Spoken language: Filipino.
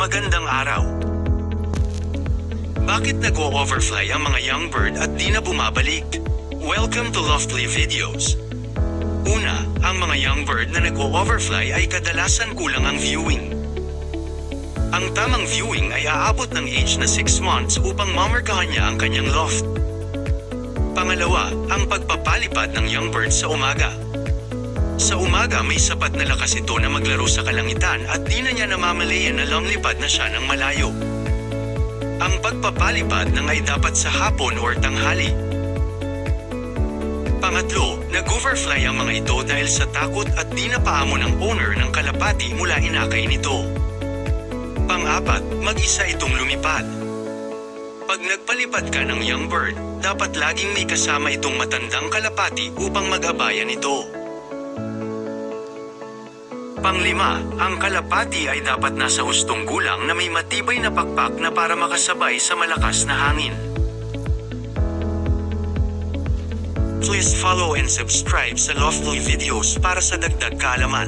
Magandang araw. Bakit nag-o-overfly ang mga young bird at di na bumabalik? Welcome to Loftly Videos. Una, ang mga young bird na nag-o-overfly ay kadalasan kulang ang viewing. Ang tamang viewing ay aabot ng age na 6 months upang mamarkahan niya ang kanyang loft. Pangalawa, ang pagpapalipad ng young bird sa umaga. Sa umaga may sapat na lakas ito na maglaro sa kalangitan at di na niya namamalayan na lumlipad na siya ng malayo. Ang pagpapalipad ng ay dapat sa hapon or tanghali. Pangatlo, nag-overfly ang mga ito dahil sa takot at di napaamo ng owner ng kalapati mula inakay nito. Pang-apat, mag-isa itong lumipad. Pag nagpalipad ka ng young bird, dapat laging may kasama itong matandang kalapati upang mag-abayan ito. Panglima, ang kalapati ay dapat nasa hustong gulang na may matibay na pakpak na para makasabay sa malakas na hangin. Please follow and subscribe sa Loftly Videos para sa dagdag kaalaman.